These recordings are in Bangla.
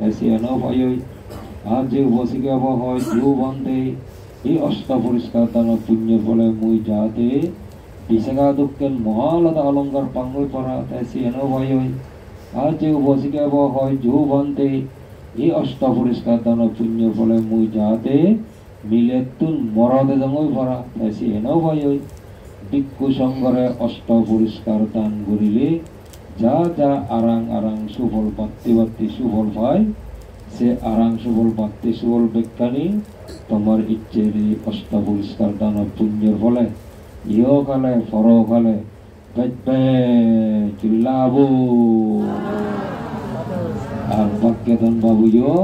এসিয়ানো ভাই আর যে বসিকে হয় জিও বন্ধে এই অষ্ট পরিষ্কার দান পুণ্যের ফলে মুই যাতে দিশাগা দুঃখের মহালতা অলঙ্কার পাঙ্গল পরা এসিয়ানো ভাই আর যে বসিকে হয় জিও বন্ধে এই অষ্ট পরিষ্কার দান পুণ্যের ফলে মুই যাতে মিলে তুন মরদে জমই ভরা এসিয়ানো ভাই ভিক্ষু সংঘরে অষ্ট পরিষ্কার দান করিলে যা যা আরাং আরাং সুফল পাত্তি পাত্তি সুফল পায় সে আরাং সুফল পাত্তি সুফল বিজ্ঞানী তোমার ইচ্ছের এই অষ্ট পরিষ্কার দান পুণ্যের ফলে ইহকালে পরকালে চিল্লাব আর বাক্যধন বাবুও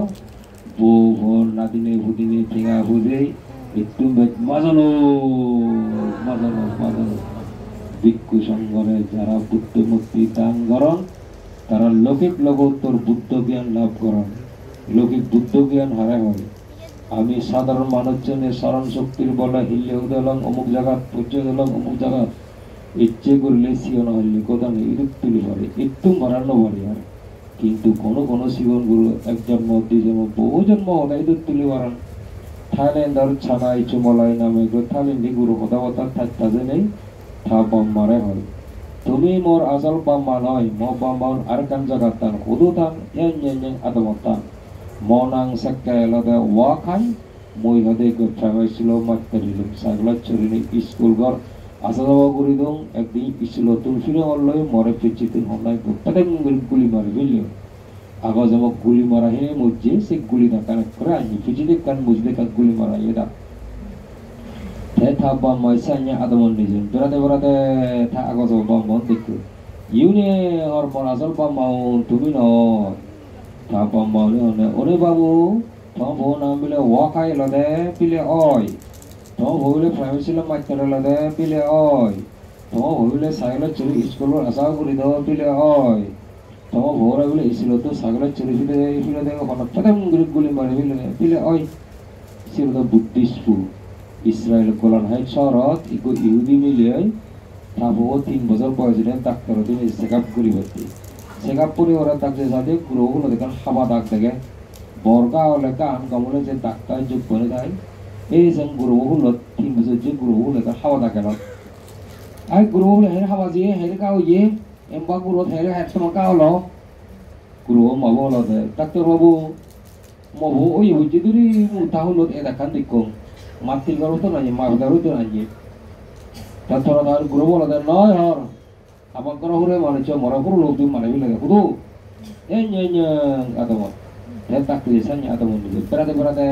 বউ ভোর নাতিনে ভুতিনে ঠেঙা বুঝে একটু মাজানো মাজানো মাজানো ভিক্ষু সংঘরে যারা বুদ্ধ মুক্তি দান করেন তারা লৌকিক লোকোত্তর বুদ্ধ জ্ঞান লাভ করেন লৌকিক বুদ্ধ জ্ঞান হারে হয় আমি সাধারণ মানুষজনের স্মরণ শক্তির বলে হিল্লে উদলং অমুক জায়গা পূজ্য দলং অমুক জায়গা ইচ্ছে করলে শিওন হইলে কোথা নেই ইরূপ তুলি পারে একটু মারানো পারে আর কিন্তু কোনো কোনো শিবন গুরু এক জন্ম দুই জন্ম বহু জন্ম হলে ইরূপ তুলি পারেন থাইল্যান্ডার ছানাই চুমলাই নামে থাইল্যান্ডি গুরু কথা কথা থাকতে নেই থা বাম্মারে হয় তুমি মোর আসল বাম্মা নয় মো বাম্মার আর কান জায়গার তান হুদু তান এন আদমত তান মনাং সাক্কায়লদে ওয়াখান মই হদে গো ফ্যামাইছিল মাত্তারিলুম সাগলা চরিনি স্কুল ঘর আসা যাওয়া করি দং একদিন স্কুল তুলফিরে হলই মরে পিছিতে হলাই গোটাটাই গুলি মারি বুঝলিও আগো যেমন গুলি মারা হে মজ্জে সে গুলি না কানেক্ট করে আনি পিছিতে কান মুজদে কান গুলি মারা এটা thả bom mới sang nhà adam ôn đi berada berada thả agak jauh bom bom dikku iune or monasal bom mau tumi no thả bom mau ni ore babu thong bo nam bile wakai lade pile oi thong bo bile privacy la matter lade pile oi thong bo bile sagla churi school asa guri do pile oi thong bo ra bile isilo to sagla churi pile de kono padam guli mari pile oi sir the buddhist food Israel Golan হাই শহরত ইকো ইহুদি মিলিয়ে তাবো 3 বছর বয়সে ডাক্তার তুমি চেকআপ করি বলতে চেকআপ করে ওরা ডাক্তার সাথে গ্রহগুলো দেখেন হাবা দাগ দেখে বর্গা হলে কান কমলে যে ডাক্তার যোগ করে দেয় এই যে গ্রহগুলো 3 বছর যে গ্রহগুলো দেখেন হাবা দাগে না আই গ্রহগুলো হের হাবা দিয়ে হের কাও ইয়ে এমবা গ্রহ হের হের সময় কাও লো গ্রহ মাবো লদে ডাক্তার বাবু মাবো ওই হইছে দুরি মুতা হলো এ দেখান দেখো মাতিল গারো তো নাই মার গারো তো নাই তাছাড়া তার গ্রহ বলে নয় হর আমার গ্রহ রে মানে চ মরা পুরো লোক তুমি মানে লাগে হুদু এন আদম এ তাকলি সানি আদম নি berade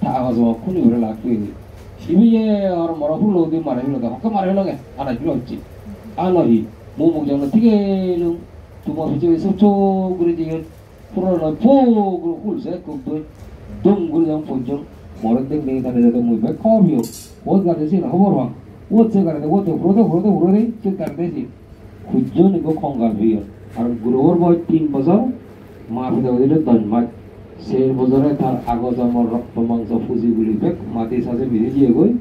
ta awas wa kuni ure lakwi ibi ye or mara pulo look তুমি মানে লাগে হক মারে লাগে আনা কি হচ্ছে আনহি মো মো জন্য থেকে lu তোমার হচ্ছে সচো করে দিয়ে পুরো নয় পো গুলো উলসে খুব তো দম গুলো যখন পর্যন্ত মরদ দেখ নেই তাহলে যাতে মুই ভাই খাওয়াবিও ওর গাছে সে খবর হন ও সে গাড়িতে ও তো ঘুরতে সে কাটতে সে খুঁজছো নিকো খঙ্গাল হইও আর গ্রহর বয়স 3 বছর মা পিতা দিলে 10 মাস সেই বছরে তার আগো জন্মর রক্ত মাংস ফুজিগুলি বেক মাটি সাথে মিলে দিয়ে গই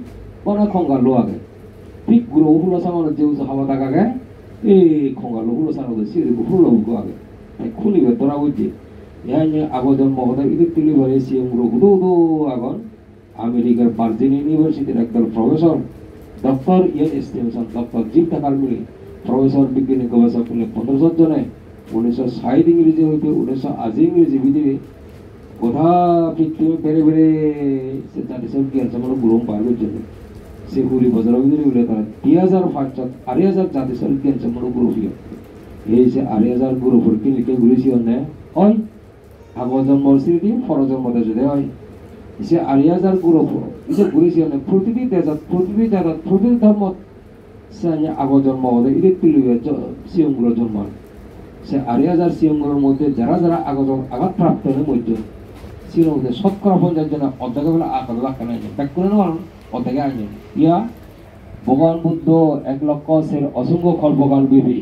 বড় খঙ্গাল লো আগে ঠিক গ্রহগুলো সামনে যে হাওয়া দাগাগে এই খঙ্গাল গুলো সামনে সে গুলো গো আগে খুলি তোরা বুঝছি ইয়ানি আগো জন্ম হতে ইদি তুলি ভরে সে গ্রহ আগুন আমেরিকার ভার্জিন ইউনিভার্সিটির একজন professor doctor Ian Stevenson doctor Jim টাকারমুলি প্রফেসর বিজ্ঞানী গবেষক হলে 1500 জনে 1960 ইংরেজি হইতে 1980 ইংরেজি ভিতরে কথা পৃথিবী বেড়ে বেড়ে সে জাতি সব জ্ঞান সম্পন্ন গ্রহণ পাওয়ার জন্য সে 20 বছর ভিতরে বলে তারা 2500 জাতি সব জ্ঞান সম্পন্ন গ্রুপ এই যে 8000 গ্রুপ কি লিখে ঘুরেছি অন্য হয় আগজন মরসিটি ফরজন মধ্যে যদি হয় সে 8000 গ্রুপ ইসে ঘুরেছি অন্য প্রতিটি দেশত প্রতিটি ধর্ম সে আগজন মহলে ইদে তুলিয়ে সিয়মগুলো জন্ম সে 8000 সিয়মগুলোর মধ্যে যারা যারা আঘাত প্রাপ্ত হলে মধ্যে সিয়ম মধ্যে 50% জন অর্ধেক বেলা আঘাত রাখা নাই ব্যাক করে নেওয়ার অর্ধেকে আইন ইয়া ভগবান বুদ্ধ 1 লক্ষ সের অসংখ্য কল্পকাল বিবি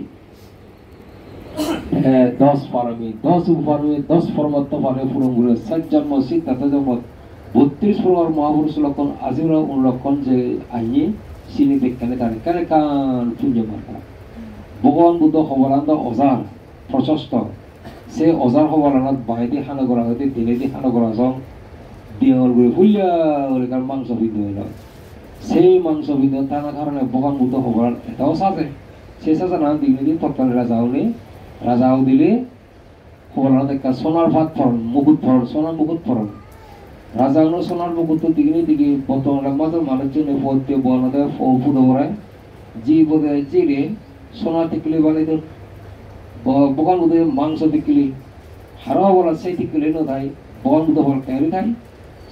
10 পারমি 10 উপারমি 10 পরমত্ত পারে পুরন ঘুরে 7 জন্ম সিদ্ধার্থ জন্ম 32 প্রকার মহাপুরুষ লক্ষণ আজিরা লক্ষণ যে আইয়ে সিনি দেখতে দাঁড়ি কানে কান পুঞ্জ মাথা ভগবান বুদ্ধ খবরান্ত অজার প্রশস্ত সে অজার হবার আনাত বাঁধি হানো করা হইতে দিনে দি হানো করা সব দিয়াল করে ফুলিয়া কার মাংস বিদ্ধ হইল সেই মাংস বিদ্ধ টানা কারণে বগান মুক্ত হবার এটাও সাজে সে সাজা নাম দিলে দি তৎকালীন রাজাও দিলে হবার আনাত একটা সোনার ভাত ফরন মুকুট ফরন সোনার মুকুট ফরন রাজা সোনার মুকুট তো দিকে দিকে বর্তমানে মাঝে মানুষজন পদ্মে বনাতে ফুটো করায় জি বোধে চিড়ে সোনার টিকলি বানাইতো বগান মুদে মাংস টিকলি হারা বলা সেই টিকলি ন তাই বগান মুদে হল তৈরি তাই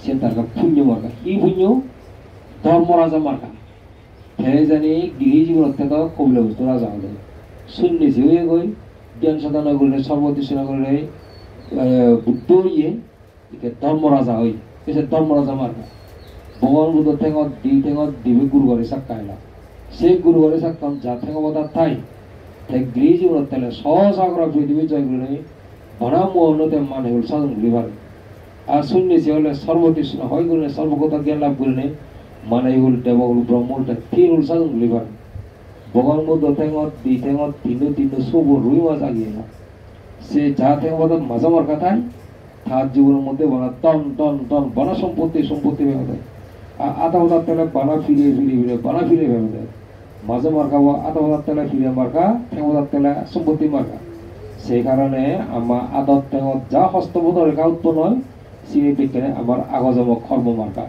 সে তার পুণ্য মার্কা কি পুণ্য ধর্মরাজা মার্কা হে জানি গৃহী জীবন থেকে কবিলা বস্তু রাজা হলে শুনেছি হয়ে গই জ্ঞান সাধনা করলে সর্বদৃষ্টিনা করলে বুদ্ধ ইয়ে ধর্মরাজা হই সে ধর্মরাজা মার্কা ভগবান বুদ্ধ ঠেঙত দিবে গুরু ঘরে সাক্ষাইলা সেই গুরু ঘরে সাক্ষাম যা ঠেঙবতার ঠাই গৃহী জীবন তাহলে সহসাগর পৃথিবী জয় করে ভরা মোহনতে মানে হল সাধন করিবার আর শুনেছি হলে সর্বতৃষ্ণ হয় করে সর্বকথা জ্ঞান লাভ করে নেই মানে হল দেবগুল ব্রহ্মটা তিন হল সাধন করিবার ভগবান বুদ্ধ ঠেঙত তিন সব রুই মাছ আগিয়ে না সে যা ঠেঙবতার মাজা মার কথায় তার জীবনের মধ্যে বানা টন বানা সম্পত্তি ভেবে দেয় আর আধা হাজার তেলে বানা ফিরে বানা ফিরে ভেবে দেয় মাঝে মার্কা আধা হাজার তেলে ফিরে মার্কা ঠেঙার তেলে সম্পত্তি মার্কা সেই কারণে আমার আদর ঠেঙত যা হস্তবোধ রেখা উৎপন্ন হয় সেই বিজ্ঞানে আমার আগজম কর্ম মার্কা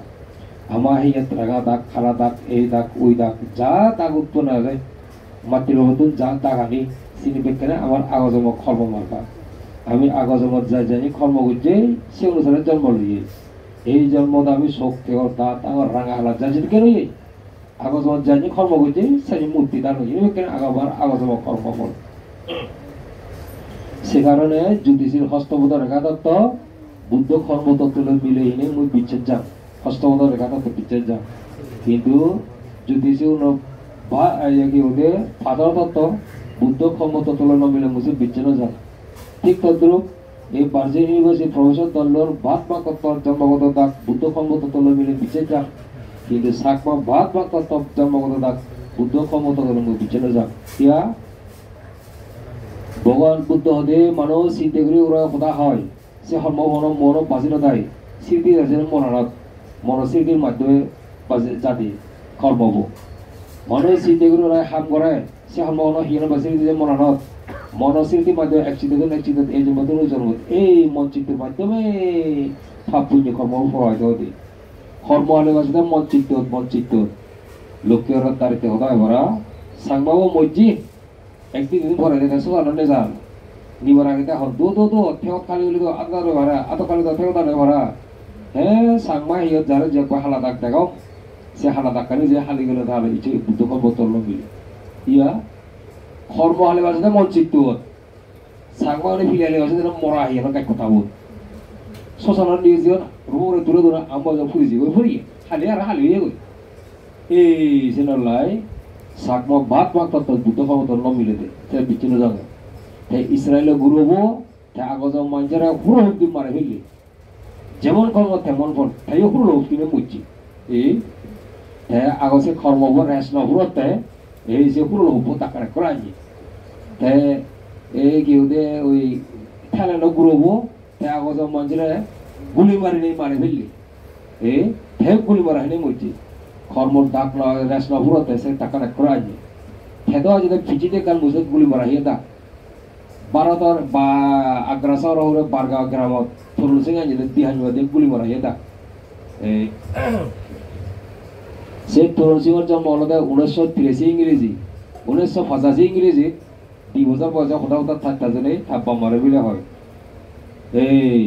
আমার সেই রাঙা দাগ খালা দাগ এই দাগ ওই দাগ যা দাগ উৎপন্ন হয় মাটির নতুন যা দাগ আনি সেই বিজ্ঞানে আমার আগজম কর্ম মার্কা আমি আগজমত যাই জানি কর্ম করছে সে অনুসারে জন্ম লিয়ে এই জন্মত আমি শোক থেকে দাঁত আমার রাঙা হালা যাচ্ছি কেন আগজমত জানি কর্ম করছে সেই মূর্তি দান হয়েছে কেন আগজম কর্ম ফল সে কারণে জ্যোতিষীর হস্তবোধ রেখা দত্ত বুদ্ধ কর্মতত্ত্ব মিলে এনে মুই বিচ্ছেদ যাম হস্তবোধ রেখা দত্ত বিচ্ছেদ যাম কিন্তু জ্যোতিষী কি ওদের ফাদার তত্ত্ব বুদ্ধ কর্মতত্ত্ব মিলে মুছে বিচ্ছেদ যাম ঠিক তদ্রুপ এই ভার্জিন ইউনিভার্সিটি প্রফেসর দল্লর ভাত বা কর্তর জন্মগত দাগ বুদ্ধ কর্মতত্ত্ব মিলে বিচ্ছেদ যাম কিন্তু সাকমা ভাত বা কর্তব জন্মগত দাগ বুদ্ধ কর্মতত্ত্ব বিচ্ছেদ যাম ইয়া ভগবান বুদ্ধ হতে মানুষ চিন্তা করে ওরা কথা হয় সে মন বাঁচিল দেয় স্মৃতি আছে মনস্মৃতির মাধ্যমে জাতি কর্মব মানুষ চিন্তা করে ওরা হাম করে সে মন হিয়ান বাঁচি যে মনানত মনস্মৃতির মাধ্যমে একচিত এই জন্ম এই মনচিত্রের মাধ্যমে ভাব পুণ্য কর্ম প্রভাবিত হতে কর্ম হলে বাঁচতে মনচিত্ত লোকের তারিখে হতায় ভরা সাংবাবু মসজিদ একদিন ভরে দেখা সুগানে যান নিবার আগে হল দো ঠেকত খালি হলে তো আদারে ভরা আতো খালি তো ঠেকত আনে ভরা সাংমা হিয়ত যারা যে হালা দাগ দেখাও সে হালা দাগ কানি যে হালি গেলে তাহলে ইচ্ছে বুদ্ধ বোতল মিলে ইয়া কর্ম হলে বাজে মনচিত্ত সাংমা হলে ফিরিয়ালে বাজে মরা হিয়ান গাই কথা বল শ্মশানের নিয়ে যে রুমরে দূরে আমরা যা ফুরিছি ওই ফুরি হালি আর হালি হয়ে গই এই সেনালাই সাকমা ভাত তত্ত্ব বুদ্ধ কর্মতত্ত্ব মিলে দে তাই বিচ্ছিন্ন যাবে তাই ইসরায়েলের গুরু হবো তাই আগজম মানুষেরা হুড়ো হুক্তি মারে ফেললি যেমন কর্ম তেমন ফল তাইও হুড়ো হুক্তি মুচ্ছি এই তাই আগসে কর্ম হবো রেস নহুরতে এই যে হুড়ো হবো তাকারে করা যায় তাই এই কেউ দে ওই ঠেলানো গুরু হবো তাই আগজম মানুষেরা গুলি মারে ফেললি এই ঠেক গুলি মারা হয়নি মুচ্ছি কর্মর দাগ রেস নহুরতে সে তাকারে করা যায় খেদা যদি ফিচিতে কাল মুসে গুলি মারা হিয়ে দাগ ভারতের বা আগ্রা শহরে বারগাঁও গ্রামত তরুণ সিং যদি দিহানি গুলি মারা হিয়ে দাগ সে তরুণ সিংয়ের জন্ম হল 1983 ইংরেজি 1985 ইংরেজি 2 বছর বয়সে হঠাৎ থাকতা জনে থাপ্পা মারে বিলে হয় এই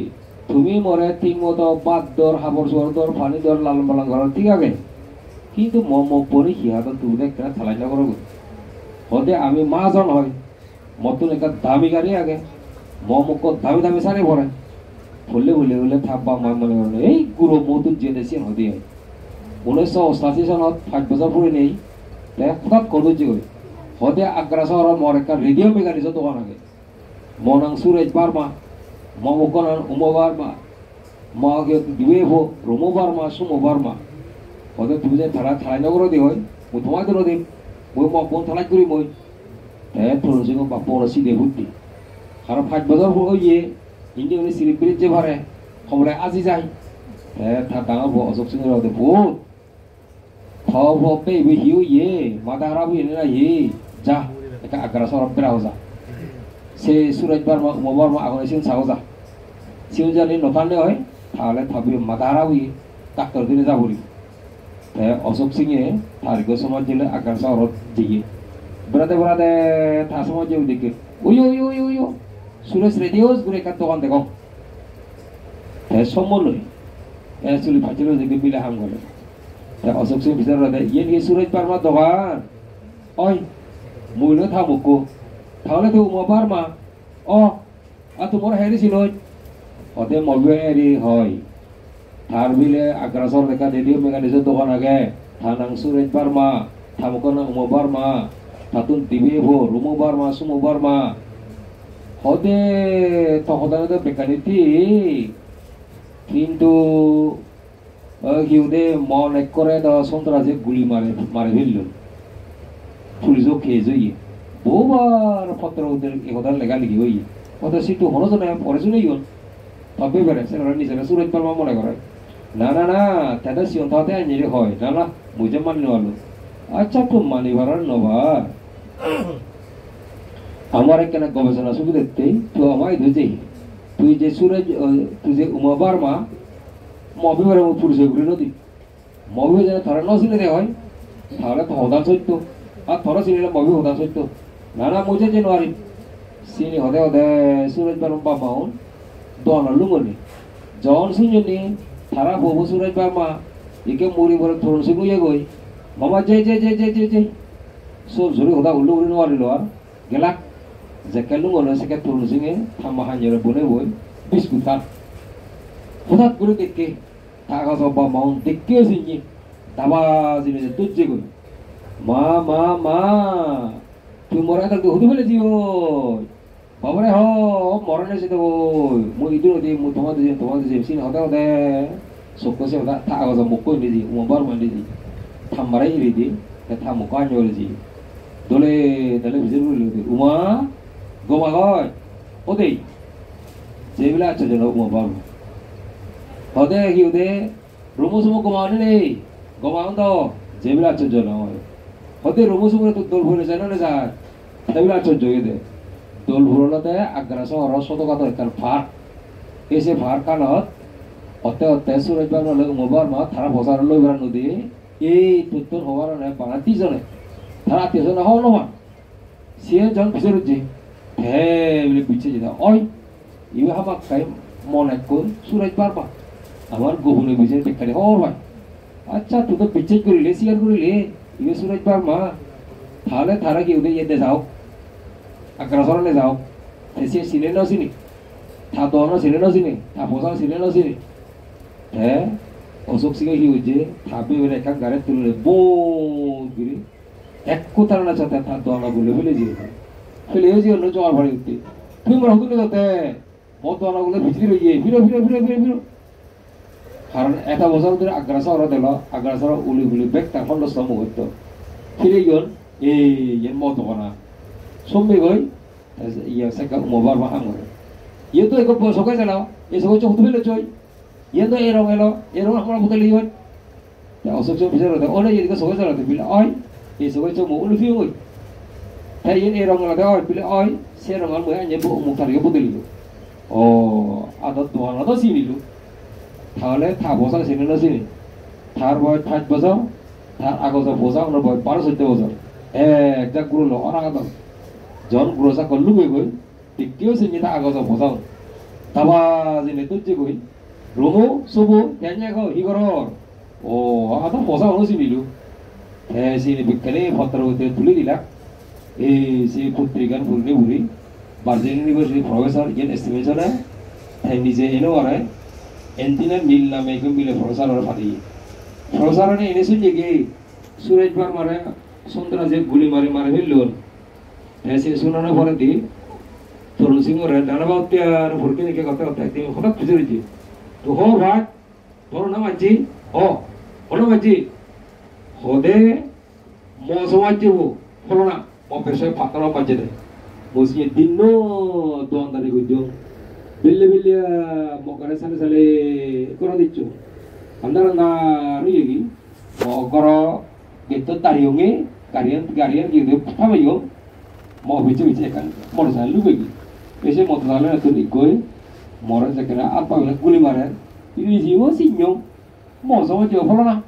তুমি মরে ঠিক মতো বাদ দর হাবর সুয়ার দর পানি দর লালন পালন করার ঠিক আগে কিন্তু পরে সিহাত তুমি একটা চালাই না করো হতে আমি মাজন হয় মতন একটা দামি গাড়ি আগে মুখ দামি সারি ভরে ফুললে থাকবা মই মনে করেন এই গুরু মতুন জেনেছি হতে 1988 সনত 5 বছর পরে নেই হঠাৎ করছি কই হতে আগ্রা শহরের মর একটা রেডিও মেকানিজের দোকান আগে মনাং সুরেশ বার্মা মমকনান উমো বার্মা মাকে দিবে হো রোমো বার্মা সুমো বার্মা হতে তুমি যে থালাই নগর দি হয় মই তোমায় দিন মই মক বোন থালাই করি মই তরুণ সিংহ বাপ সিদে বুদ্ধি Kalau 5 botol pun ye, ini udah sirip berit je bare, kamu aziz ay, tanggal bo osok singgah udah bo, thau bo pe be hiu ye, mata harabu ini lah ye, jah, eka agar seorang berauza, se Suraj Barma umur ma aku nasi sauza, siun jadi notan le oi, thale thabi mata harabu ye, tak terjadi jaburi, osok singgah, hari ko semua jile agar seorang jigi, berada thas semua jauh dikit, uyo. Sudah serius gue ikat tokan tekong. Semua loh. Sulit baca loh jadi bila ham gue. Osok sih bisa rada. Ye Suraj Barma tokan. Oi, mulu tahu buku. Tahu tu mau Barma. Oh, atau mau hari sinoj. Ote mau gue hari hoi. Thar bile agrasor dekat dia mekanisme tokan aja. Thanang Suraj Barma. Tahu kan mau Barma. Tatun tibe bo, rumo Barma, sumo Barma. Hode tokodanada bekaniti kintu hiude mon ekkore da sondraje guli mare hillu puliso kezoyi bobar patro uder egodan legal giyoyi oda situ hono na poresune yon tabe bere sera ni sera Suraj Barma mone kore na tada sion thate anjiri hoy na muje manni walu acha to mani barar nobar हमारे क्या ना गवेषणा सुविधा देते तो हमारे तुझे जे सूरज तुझे उमाबार माँ मौबी बारे में पुरुष गुरी नदी मौबी जने थोड़ा नौसिने दे भाई थोड़ा तो होता सोच तो थोड़ा सिने मौबी होता सोच तो ना मुझे जनवरी सिने होते सूरज बार माँ माउन दोनों लुंगनी जॉन सुनिए थोड़ा बोबो सूरज बार माँ इके मूरी बारे थोड़ा से गुये गोई मामा जय सो जुरी होता उल्लू उल्लू वाली lower gelak Zakalung orang sekat turun sini, tambahan jera boleh boy, biskutan. Kudat guru dekke, tak kau sobat mau dekke sini, tawa sini tujuh guru. Ma, tu morai tak tu, tu boleh jiwa. Bapak ho, morai ni situ boy, mu itu nanti mu tomat tu sini hotel, sokko se hotel, tak kau sobat mukul ni, umbar mandi ni, tambarai ni, kita mukan jual ni. Dole bisa dulu, Uma. Goma koi, ode, jebila aja jelo mau baru. Ode hiude, rumus semua goma ni, goma ando, jebila aja jelo. Ode rumus semua tu dol bule sana nesa, jebila aja jelo ide. Dol bule nade agar orang soto kata ikan far, ese far kanot, ote Suraj Barma lagu mau baru mah, thara bosar lalu beran nudi, tutun hawa orang panati jone, thara tiada hawa nama, siapa jangan bisa rujuk. Boleh bicara je dah. Oi, ibu apa kaya monek kon Suraj Barma. Amar gohune bicara dekade orang. Acha tu tu bicara kuri le, siar kuri le. Ibu Suraj Barma. Thara ki udah ye desau. Agrasor le desau. Esi sini no sini. Tha dono sini no sini. Tha posa sini no sini. Osok singa hi uje. Tha be bere kan garet tu le bo giri. Ekko tarana chata tha dono bole je. Kalau ini orang jual balik itu, tu mereka tu ni kata, motor orang gula bicara ye, biru. Karena eta bosar tu agrasor orang dela, agrasor uli back tak hendak semua itu. Kalau yang motor mana, sombe goi, ia sekarang mobile mahal. Ia tu ekor sokai jalan, ia sokai cuma tu bela coy. Ia tu erong apa betul lihat. Ya osok bicara tu, orang yang sokai jalan tu bila, oi, ia sokai cuma uli fiu. Tapi ini orang ada orang pilih oi, saya orang mulai hanya buat muka dia betul itu. Oh, ada tuan ada sini itu. Thale thah bosan sini na sini. Thar boy 5 bajau, thar agak sa bosan na boy 12 bajau. Jak guru lo orang ada. John guru sa kallu gue. Tikio sini thah agak sa bosan. Tawa sini tu je gue. Romo subuh kayaknya kau higoror. Oh, ada bosan orang sini itu. Sini bikale foto itu tulis dilak. Si putrikan purni buri, Barjeng University profesor yang estimation है नीचे इनो आ रहा है एंटीना मिल ना में क्यों मिले profesor और फादी profesor ने इन्हें सुनिए कि सूरज बार मारे सुंदरा जे गुली मारे भी लोन ऐसे सुनाना पड़े थी तो रुसिंग और दाना बात यार भुरके ने क्या करता है खुदा खुजरी जी तो हो बात तो ना मची हो मची होदे मौसम अच्छी हो ना वो पैसे फातरा बचे थे Mosnya dino tuang tadi kujung. Beli mau kare sale koro dicu. Anda ruyegi mau koro gitu tariungi karian gitu apa yo mau bicu kan mau selalu begi. Biasanya mau selalu itu ikoi mau sekira apa boleh guli maran. Ini jiwa sinyong mau sama jauh na.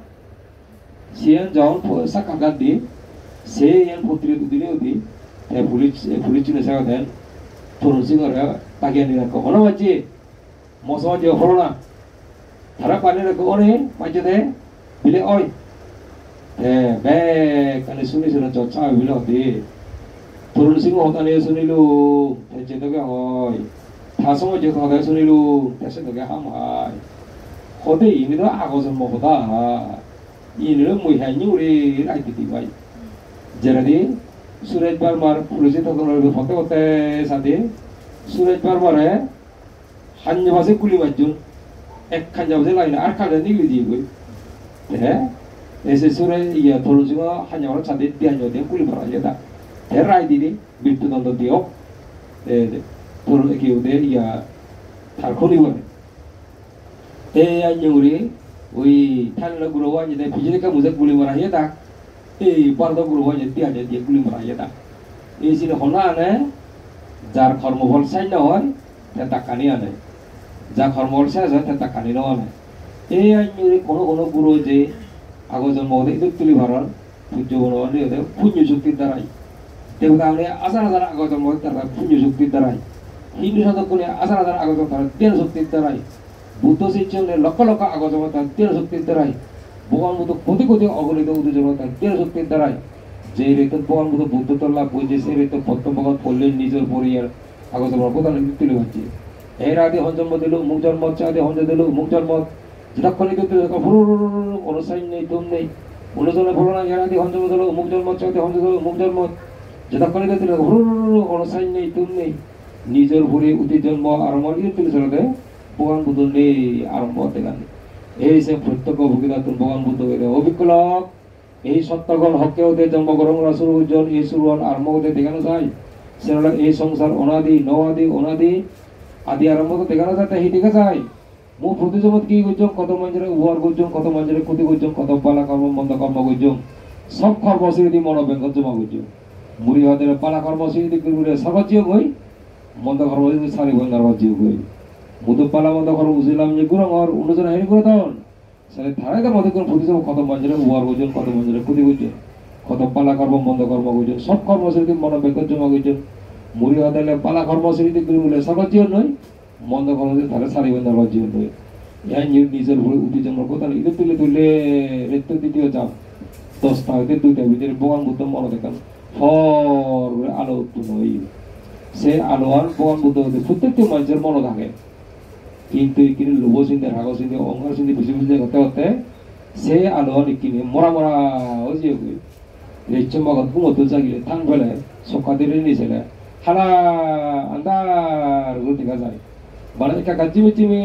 Sian jauh sakagad di, sian putri itu dini uti. Police চুনে সাগা দেন তরুণ সিং তাকিয়ে নিয়ে রাখো অনেক বাচ্চি মশা যে হলো না তারা পানি রাখো অনেক বাচ্চা দেয় বিলে ওই বে কানে শুনি শুনে চর্চা বিলে হতে তরুণ সিং হতানে শুনিলু যে তোকে হয় তার সময় যে কথা শুনিলু তাসে তোকে হাম হয় হতে ইনি তো আগজন মহতা ইনি মুই হাই নিউরে রাইতে ভাই যেরাদি Suraj Parmar polisi terkenal foto-foto saat ini Suraj Parmar hanya bahasa kuli majun kan jauh lain arkan ni gitu juga ese Suraj iya tolong juga hanya orang saat ini dia hanya dia kuli beraja tak terai di bitu nonton dia tolong ekor dia iya terkoni buat yang uri wih tanah gurawan jadi bijak kamu jadi kuli beraja tak pardo guru aja dia kuli meraya dah. Ini sini hona ane, jar kormol saya nawan, tetakani ane, jar kormol saya tetakani nawan. Yang nyuri kono guru je, aku jangan itu kuli baran, puju nawan dia tu punya sukti darai. Tapi kalau ni asal aku jangan terus punya sukti darai. Hindu satu kuni asal aku jangan terus dia sukti darai. Butuh sih cuma lokal aku jangan terus dia sukti darai. Bukan untuk kunti orang itu udah jawatan dia sukti terai. Jadi itu bukan untuk butuh terlap puji seri itu potong banget polin nizar porier. Aku sebab bukan itu lu aja. Era di honjam modelu mungjar mod cah di honjam dulu mungjar mod. Jadi kalau itu tu kalau orang sain ni tu ni. Orang sana orang era di honjam modelu mungjar mod cah di honjam dulu mungjar mod. Jadi kalau itu tu orang sain ni tu ni. Nizar pori uti jombo armor itu tu sahaja. Bukan butuh ni armor dengan. এই সে প্রত্যক্ষ ভোগিতা তুম্বগান বুদ্ধ হইলে অবিকলক এই সত্যগণ হকে হতে জন্মগ্রহণ রাসুল উজ্জ্বল এই সুরন আরম্ভ হতে দেখানো যায় সেটা এই সংসার অনাদি নআদি অনাদি আদি আরম্ভ হতে দেখানো যায় তাই দেখা যায় মু প্রতিজমত কি গুজম কত মঞ্জরে উহার গুজম কত মঞ্জরে ক্ষতি গুজম কত পালা কর্ম মন্দ কর্ম গুজম সব কর্মস্মৃতি মনোবেঙ্গ জমা গুজম মুড়ি হাতের পালা কর্মস্মৃতি করে সর্বজ্য হই মন্দ কর্মস্মৃতি সারি বই নর্বজ্য হই Mutu pala mata kalau usilam je kurang or unusan hari kurang tahun. Saya thara itu mata kurang putih sama kota manjare uar gujon kota manjare kuti gujon. Kota pala karma manda karma gujon. Sab karma seri mana bekat cuma gujon. Muri adale pala karma seri itu kiri mulai sahaja jion noy. Manda karma seri thara sari bandar jion noy. Yang new diesel boleh uti jam kota itu tule retu titiyo jam. Dos tahun itu tu jadi bukan butuh mana dekan. For alo tu noy. Se aloan bukan butuh itu putih tu manjare mana dah কিন্তু ইকিনি লোভ চিন্তা রাগ চিন্তা অহংকার চিন্তা বেশি করতে করতে সে আলো ইকিনি মরা হয়েছে রেচম বাগান কুমতো জাগিলে থান ফেলে সকালে নিয়েছিলে হালা আন্দার দেখা যায় মানে একা চিমি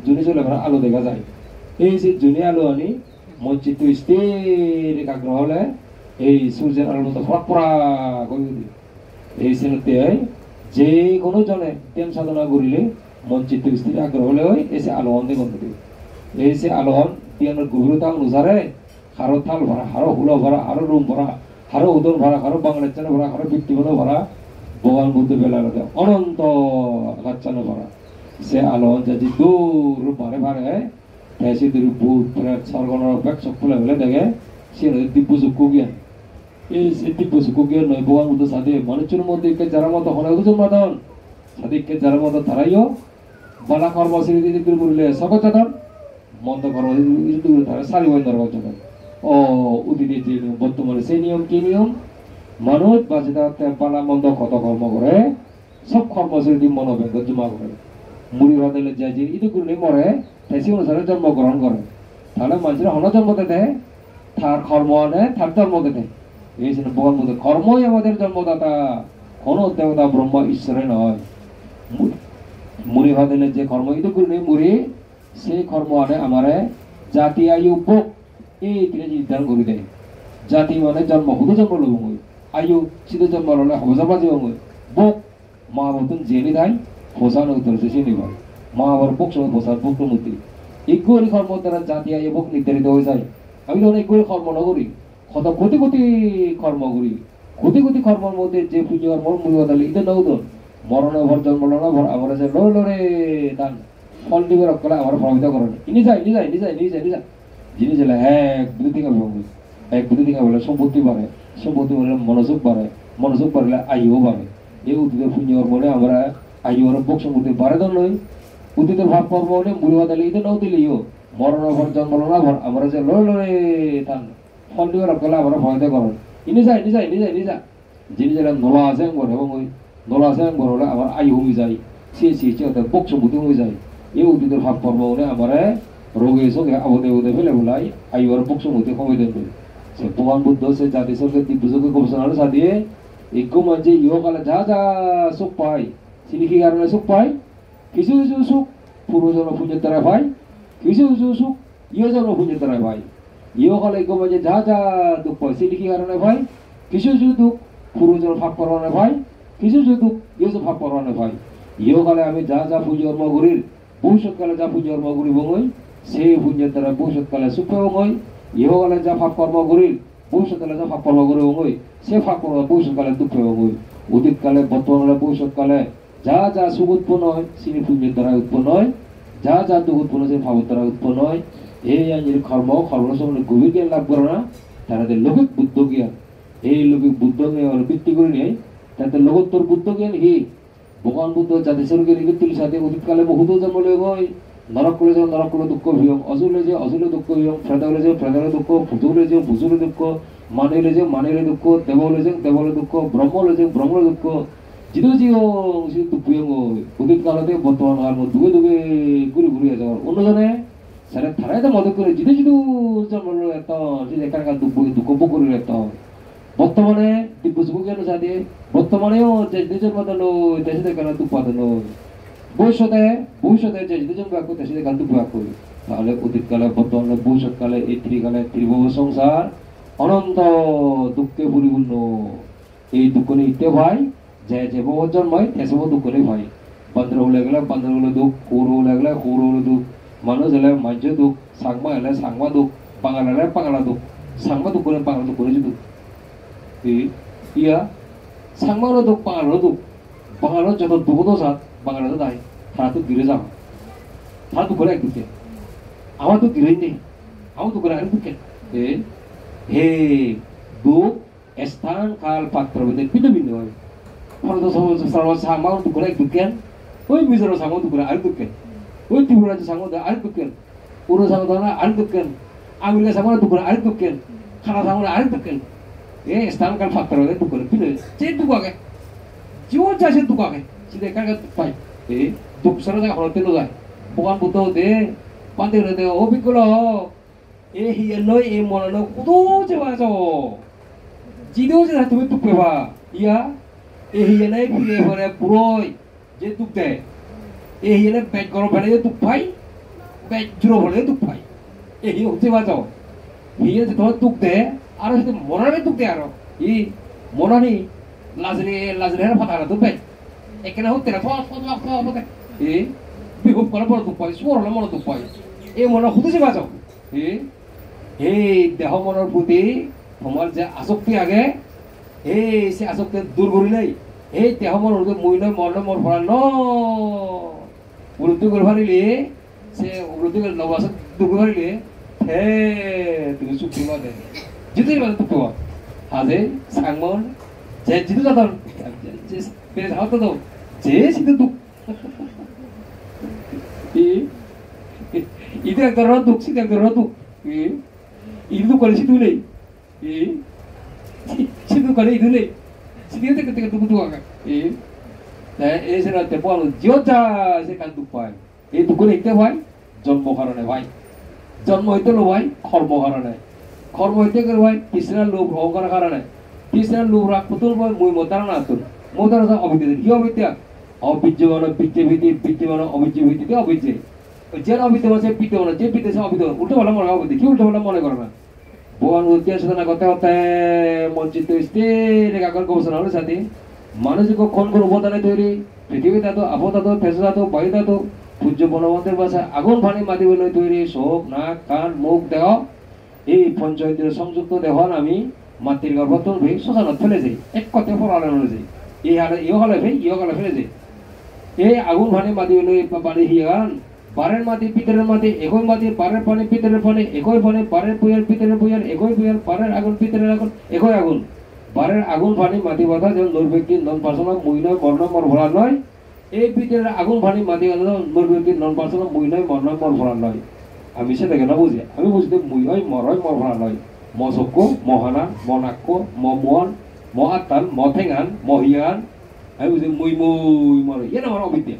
জুনি চলে আলো দেখা যায় এই যে জুনি আলো আনি মসজিদ স্থির একাগ্র হলে এই সূর্যের আলোর মতো ফরাক পরা করে দিই এই শ্রেণীতে যে কোনো জনে ধ্যান সাধনা করিলে মঞ্চিত স্থির আগ্রহ হলে এসে আলোহন দিয়ে বন্ধ দিবে এসে আলোহন তিয়ানোর গভীরতা অনুসারে হারো থাল ভরা হারো হুলো ভরা হারো রুম ভরা হারো উদন ভরা হারো বাংলা চানো ভরা হারো ব্যক্তিগত ভরা ভগবান বুদ্ধ বেলা লাগে অনন্ত গাচ্ছানো ভরা সে আলোহন যদি দূর ভারে এসে দূর ভূত প্রেত স্বর্গনরক ব্যাগ সব খুলে ফেলে দেখে সে দিব্য চক্ষু জ্ঞান এই সে দিব্য চক্ষু জ্ঞান নয় ভগবান বুদ্ধ সাথে মানুষের মধ্যে যারা মতো হলে জন্মাদন সাদিককে যারা মতো তারাইও বালা কর্মসূচি দিতে করলে সকচেতন মন্দ কর্মসূচি তারা সারি বন্ধ রচনা ও উদিতে যে বর্তমানে সেই নিয়ম কি নিয়ম মানুষ বাঁচে থাকতে পালা মন্দ কত কর্ম করে সব কর্মসূচি মনোবেগ জমা করে মুড়ি ভাতেলে যায় যে ইতি করলে মরে তাই সে অনুসারে জন্মগ্রহণ করে তাহলে মানুষের হন জন্মতে দেয় তার কর্ম আনে তার জন্মতে দেয় এই জন্য ভগবান মধ্যে কর্মই আমাদের জন্মদাতা কোনো দেবতা ব্রহ্ম ঈশ্বরে নয় মুড়ি ভাদিলে যে কর্ম ইতো করলে মুড়ি সেই কর্ম আনে আমারে জাতি আয়ু ভোগ এই তিনি নির্ধারণ করে দেয় জাতি মানে জন্ম হুদু জন্ম লব মই আয়ু সিধু জন্ম ললে হবজাবা যাব মই bok mahabutun jeli dai fosan utar se sini bai mahabar bok so fosan bok to muti igori kormo tara jatiya e bok nirdharit hoye jay আমি তো অনেক করে কর্ম না করি কত কোটি কোটি কর্ম করি কোটি কোটি কর্মের মধ্যে যে পুজো কর্ম মূল্য দালি এটা নাও তো মরণে ভর জন্ম না ভর আমরা যে লরে দান ফল দিবে রকলা আমার প্রভাবিত করে ইনি যায় জিনিস হলে এক দুই থেকে বলে সম্পত্তি বাড়ে সম্পত্তি বাড়লে মনোযোগ বাড়লে আয়ুও বাড়ে এই উদ্ভিদের পুজো কর্মে আমরা আয়ুর বক সম্পত্তি বাড়ে তো নয় উদ্ভিদের ভাব কর্ম হলে মূল্য দালি এটা নাও দিলিও মরণে ভর জন্ম না ভর আমরা যে লরে দান ফল দিবে রকলা আমার প্রভাবিত করে ইনি যায় জিনিস হলে নলা আছে ঘর এবং ওই নলা আছে ঘর হলে আমার আয়ু হয়ে যায় সে বক সম্পত্তি হয়ে যায় এই উদ্ভিদের ভাব কর্ম হলে আমার রোগে সঙ্গে আবদে ফেলে বলাই আয়ু আর বক সম্পত্তি কমে দেবে সে ভগবান বুদ্ধ সে জাতি সঙ্গে দিব্যযোগে গবেষণার সাথে একটু মাঝে ইহকালে যা সুখ পায় তিনি কি কারণে সুখ পায় কিছু সুখ পূর্বজন্ম পুণ্যের দ্বারা পায় কিছু সুখ ইহজন্ম পুণ্যের দ্বারা পায় ইহকালে একটু মাঝে যা দুঃখ পায় তিনি কি কারণে পায় কিছু দুঃখ পূর্বজন্ম ভাব করণে পায় কিছু দুঃখ ইহজ ভাব করণে পায় ইহকালে আমি যা পুজো কর্ম করি ভবিষ্যৎকালে যা পুজো কর্ম করি বই সেই পুণ্যের দ্বারা ভবিষ্যৎকালে সুখ পাই ইহকালে যা ভাব কর্ম করি ভবিষ্যৎকালে যা ভাব কর্ম করি বই সে ভাব কর্ম ভবিষ্যৎকালে দুঃখ বই অতীতকালে বর্তমানে ভবিষ্যৎকালে যা সুখ উৎপন্ন হয় সেই পুণ্যের দ্বারা উৎপন্ন হয় যা দুঃখ উৎপন্ন হয় সেই ভাবের দ্বারা উৎপন্ন হয় এই আইনের কর্ম সম্বন্ধে গভীর জ্ঞান লাভ করে না তাদের লৌকিক বুদ্ধ জ্ঞান এই লৌকিক বুদ্ধ জ্ঞান ভিত্তি করে নিয়ে তাদের লোকোত্তর বুদ্ধ জ্ঞান হি ভগবান বুদ্ধ জাতি স্বর্গে নিকৃতির সাথে অতীতকালে বহুত জন্ম লয়ে গয় নরক করে যে নরক করে দুঃখ ভিয়ং অজুলে যে অজুলে দুঃখ ভিয়ং ফ্রেদালে যে ফ্রেদালে দুঃখ ভুতুলে যে ভুজুলে দুঃখ মানিলে দুঃখ দেবলে যে দেবলে দুঃখ ব্রহ্মলে যে ব্রহ্মলে দুঃখ জিদু জিও দুঃখ ভিয়ং অতীতকালতে বর্তমান কাল দুগে ঘুরে যাওয়ার অন্যজনে সেটা থানায় মদত করে জিদু জন্ম লয়ে একটা এখানকার দুঃখ করে একটা বর্তমানে দিব্যযোগ জ্ঞান সাথে বর্তমানেও যে নিজের মতন দেশে কেন উৎপাদন ভবিষ্যতে যে দুজন বাক্য দেশে কেন দুঃখ করি তাহলে অতীতকালে বর্তমানে ভবিষ্যৎকালে এই ত্রিভুব সংসার অনন্ত দুঃখে পরিপূর্ণ এই দুঃখ নিতে ভাই যে বহু জন্মায় এসব দুঃখ নেই ভাই বান্দর হলে গেলে বান্দর হলে দুঃখ কৌর হলে গেলে কৌর হলে দুঃখ মানুষ হলে মানুষ দুঃখ সাংমা হলে সাংমা দুঃখ বাঙাল হলে বাঙালা দুঃখ সাংমা দুঃখ হলে বাঙাল দুঃখ করে দুঃখ ইয়া সাংমারও দুঃখ বাঙালও দুঃখ বাঙালও যত দুঃখ সাত বাঙালও দায় তারা তো গিরে যাও তারা দুঃখ করে এক দুঃখে আমার তো গিরেই নেই আমার দুঃখ করে এক দুঃখে হে দুঃখ স্থান কাল পাত্র ভিন্ন ভিন্ন হয় সাংমাও দুঃখ করে এক দুঃখেন ওই মিজোরাম সাংমাও দুঃখ করে আরেক দুঃখেন ওই ত্রিপুরা সাংমাও আরেক দুঃখেন পুরো সাংমাও আরেক দুঃখেন আমেরিকা সাংমাও দুঃখ করে আরেক দুঃখেন খানা সাংমাও আরেক দুঃখেন স্থান কাল পাত্র দুঃখ করে ভিন্ন যে দুঃখ আগে জীবন যায় সে দুঃখ আগে সেটা এখানে পাই দুঃখ সারা জায়গা হরতে যায় ভগবান বুদ্ধ দে পান্তে দে অভিজ্ঞ হিয়ে নয় এই মনে নয় কত যে বাজ জিদেও যে তুমি দুঃখ পেবা ইয়া হিয়ে নাই ফিরে ফিরে পুরোই যে দুঃখ দেয় হিয়ে নাই ব্যাগ গরম ফেলে যে দুঃখ পাই ব্যাগ জুড়ো ফেলে দুঃখ পাই হিয়ে হচ্ছে বাজ হিয়ে যে তোমার দুঃখ দেয় আর যদি মনারে দুঃখ দেয় আরো মনানি লাজরে ফাটা দুঃখ পাই এখানে হতে না বিহুব করে বড় দুঃখ পাই সুর হলে মনে দুঃখ পাই এই মনে হতেছে বাজাও এই দেহ মনের প্রতি তোমার যে আসক্তি আগে সে আসক্তি দূর করি নাই এই দেহ মনের মহিলা মরলে মর ফলা ন উন্নতি করে ফারিলে সে উন্নতি করে নবাসক দূর করে ফারিলে হে তুমি চুক্তি বাদে যেতেই বাদে দুঃখ হাজে সাংমন যে জিতু যাদন পেরে ধাওয়াতে দাও যে শীতে দুঃখ ಇದು একটা দুঃখ শীতে একটা দুঃখ ಇದು করে শীতু নেই শীতু করে ಇದು নেই শীতে থেকে থেকে দুঃখ দুঃখ আগে এই সে রাতে বল জিওটা সে কাল দুঃখ পায় এই দুঃখ দেখতে ভাই জন্ম কারণে ভাই জন্ম হইতে লো ভাই কর্ম কারণে কর্ম হইতে গেলে ভাই তৃষ্ণার লোভ অহংকার কারণে তৃষ্ণার লোভ রাগ পুতুল ভাই মুই মতার না তুল মতার অবিদ্যা কি অবিদ্যা অবিদ্যমান বিদ্যমান অবিদ্য ভিত্তিতে অবিদ্যে যে অবিদ্যমান সে বিদ্যমান যে বিদ্যে সে অবিদ্যমান উল্টো ভালো মনে অবিদ্যে কি উল্টো ভালো মনে করে না ভগবান উদ্দেশ্য সাধনা করতে করতে মঞ্চিত স্থির একাগ্র গবেষণা হলে সাথে মানুষকে কোন কোন উপাদানে তৈরি পৃথিবীতে তো আপদাতো ফেসদাতো বায়ুদাতো পূজ্য বনবন্তের ভাষা আগুন পানি মাটি বলে তৈরি চোখ নাক কান মুখ দেহ এই পঞ্চইন্দ্রিয় সংযুক্ত দেহ আমি মাটির গর্ভতন ভেই শ্মশানত ফেলে যাই এক কথায় পড়ানো যায় এই হালে ইয়ে হলে ভেই ইয়ে হলে ফেলে যায় এই আগুন পানি মাটি বলে বাড়ি হিয়ান বারের মাটি পিতরের মাটি একই মাটি বারের পানি পিতরের পানি একই পানি বারের পুয়ার পিতরের পুয়ার একই পুয়ার বারের আগুন পিতরের আগুন একই আগুন বারের আগুন পানি মাটি বাধা যেমন নৈর্ব্যক্তি নন পার্সোনাল মই নয় মর নয় মর ভরা নয় এই পিতরের আগুন পানি মাটি বাধা নৈর্ব্যক্তি নন পার্সোনাল মই নয় মর নয় মর ভরা নয় আমি সেটাকে না বুঝি আমি বুঝতে মই হয় মর ভরা নয় ম চকু মহানা ম নাক্য ম মন ম আত্তান ম ঠেঙান ম হিয়ান আমি বুঝি মই মর ইয়ে আমার অবিদ্যা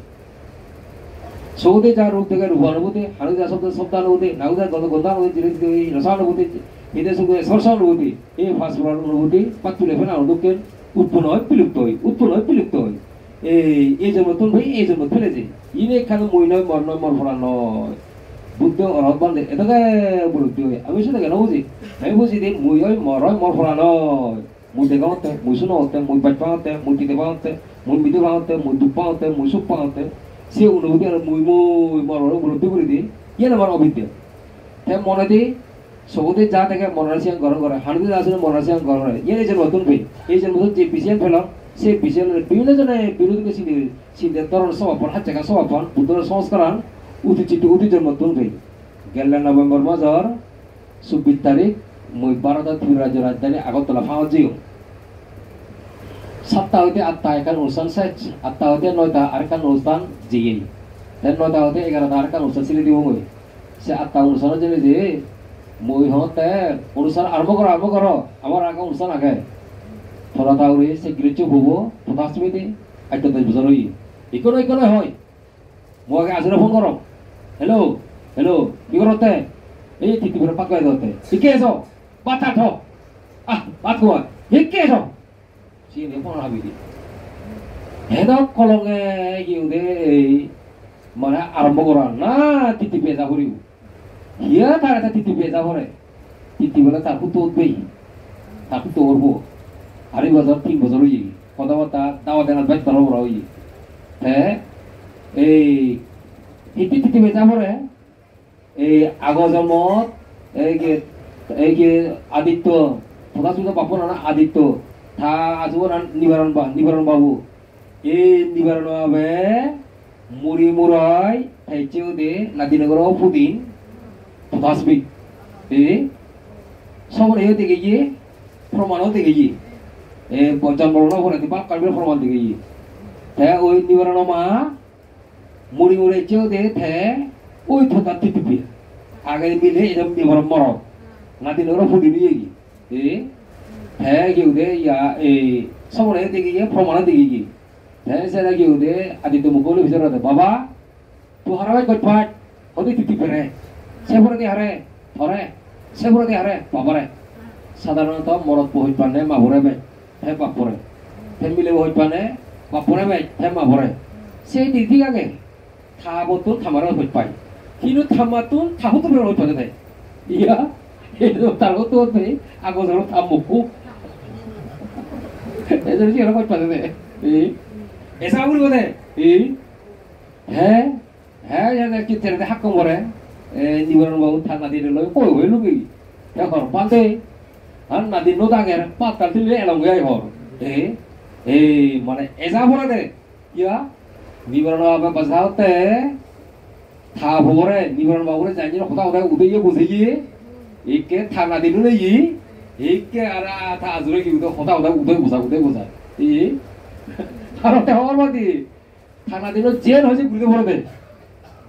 সৌদে যা রূপ থেকে রূপানুভূতি হানুদা শব্দ শব্দানুভূতি নাউদা গন্ধানুভূতি ধীরে ধীরে রসানুভূতি এদের সঙ্গে সরসানুভূতি এই ফাঁসফোড়ার অনুভূতি পাতুলে ফেনা অনুকে উৎপন্ন হয় বিলুপ্ত হয় এই জন্য তুমি ভাই এই জন্য ফেলে যে ইনে এখানে মই নয় মর ফোড়া নয় বুদ্ধ অরহত বান্ধে এটাকে বলতে হয় আমি সেটা কেন বুঝি আমি বুঝি যে মই হয় মর ফোড়া নয় মই দেখা হতে মই শুনো হতে মই বাজ পাওয়াতে মই দিতে পাওয়াতে মই মিদে পাওয়াতে মই দুঃখ পাওয়াতে মই সুখ পাওয়াতে সে অনুভূতি আর মই মর উপলব্ধি করে দিই ইয়ে আমার অবিদ্যা তাই মনে দিই সবুতে যা থেকে মনের সিয়াং গ্রহণ করে হানুদে যা শুনে মনের সিয়াং গ্রহণ করে ইয়ে যে নতুন ভাই এই যে নতুন যে পিছিয়ে ফেলাম সেই পিছিয়ে বিভিন্ন জনে বিরোধীকে চিন্তা তরণ সমাপন হাত জায়গা সমাপন বুদ্ধর সংস্কার উঠির নতুন ভাই গেল নভেম্বর মাসের 24 তারিখ মই ভারতের ত্রিপুরা রাজ্যের রাজধানী আগরতলা ফাঁওয়া জিও 7টা হইতে 8টা এখান অনুষ্ঠান শেষ 8টা হইতে 9টা আরেকখান অনুষ্ঠান জিয়ে 9টা হইতে 11টা আরেকখান অনুষ্ঠান ছেড়ে দিব মই সে 8টা অনুষ্ঠানের জন্য যে মই হতে অনুষ্ঠান আরম্ভ করো আমার আগে অনুষ্ঠান আগে থরা তাউরি সে গ্রেচু হবো প্রধানমন্ত্রী 10 বছর হই ইকোনো হয় মই আগে আজরে ফোন করো হ্যালো কি করতে এই তিতি করে পাকাই দতে শিখে এসো পাতা ঠো পাত কোয়া শিখে এসো সে নে ফোন হাবি দি হেদক কলঙ্গে গিউদে মানে আরম্ভ করা না তিতি পেজা করিও হিয়া তারা তিতি পেজা করে তিতি বলে তার পুতো উঠবেই তার পুতো উঠবো 2 বছর 3 বছর হই কথাবার্তা দাওয়া দেনার বাইক ধরো বড় হই হ্যাঁ এই তিতি পেজা করে এই আগৰ জন্মত এই যে আদিত্য প্রধান বাপন আদিত্য থা আজীবন নিবারণ বাবু এই নিবারণ বাবে মুড়ি মুড়াই থাইছেও দে নাদিনগর ফুদিন প্রধাসমিক এই সবর এই দিকে গিয়ে প্রমাণও দিকে গিয়ে এই জন্মরণ করে দিবা কালবের প্রমাণ দিকে গিয়ে হ্যাঁ ওই নিবারণ মা মুড়ি মুড়াইছেও দে থে ওই থোতা তিতিপি আগে মিলে এরকম নিবার মরণ নাদিনগর ফুদিন গিয়ে হ্যাঁ কেউ দে ইয়া এই সবর এই দিকে গিয়ে প্রমাণ দিকে গিয়ে হ্যাঁ সেটা কেউ দে আদিত্য মুখলে বিচার বাবা তুই হারাবে কটপাট ওদের তিতি পেরে সেপুরে দিয়ে হারে ধরে সেপুরে দিয়ে হারে বাবারে সাধারণত মরদ বহিত পানে মাভরে বে হে বাপরে হে মিলে বহিত পানে বাপরে বে হে মাভরে সেই দিদি আগে থাবতো থামারে হইত পাই কিন্তু থামাতো থাহতো বের হইত পানে ইয়া itu taruh tuh nih aku taruh tamuku itu sih orang kau pada deh esa ulu deh ya kita ada hak kemana di orang mau tanah di dalam kau elu gini ya kor pandai han nanti nota kira patah tuh dia elang gaya kor mana esa apa deh ya di orang apa pasal teh thà bore di orang bore janji nak kau tahu udah ya buziye 이게 타나 되는 이 이게 알아 다 아주르기 우도 호다 우도 보자 이 하루 때 얼마디 타나 되는 제일 하지 부리게 버려대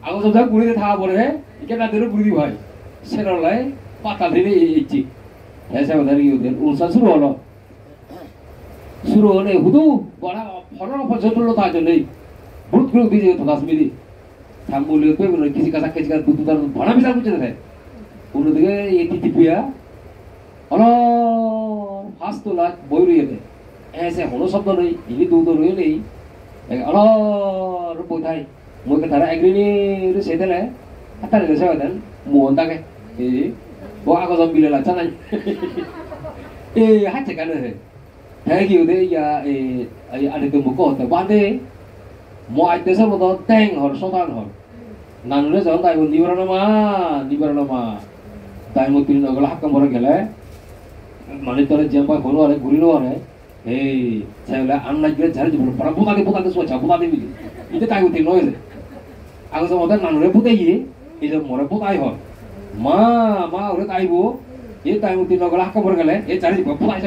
아고 점자 부리게 다 버려 이게 나대로 부리디 ভাই সেরলাই পাতা দিলে ইচ্ছি এসে ওদের ইউদের উলসা শুরু হলে হুদু বড় ফলন পর্যন্ত তা জন্য ভূত করে দিয়ে তো কাশ্মীরি থামবুলে পেবো কিছু কাছা দুধ তার ভরা বিচার করতে দেয় অন্যদিকে এই তিতিপিয়া ফার্স্ট তো লাগ বই রয়ে দেয় এসে হলো শব্দ নেই ইনি দুধ রয়ে নেই বই থাই মই তারা এগ্রিনি সে দিলে হাতারে গেছে দেন মোহন তাকে ও আগজন বিলে লাগছে নাই এই হাতে কেন হে 대기 의대야 안에 그 먹고 때 반대 뭐 아이때서부터 땡헐 소단헐 나는 그래서 나이고 니버라노마 다이모 뛰는 걸 학교 뭐라 gel래 마니터에 점바 번호래 구리노래 에이 제가 안 나기를 잘하지 몰라 바람 보다게 소자 보다게 미 이제 다이고 뛰는 거지 아그서 뭐다 나는 왜 보대기 이제 뭐라 보다이 헐 마 우리 다이고 얘 다이고 뛰는 걸 학교 뭐라 gel래 얘 잘하지 보다이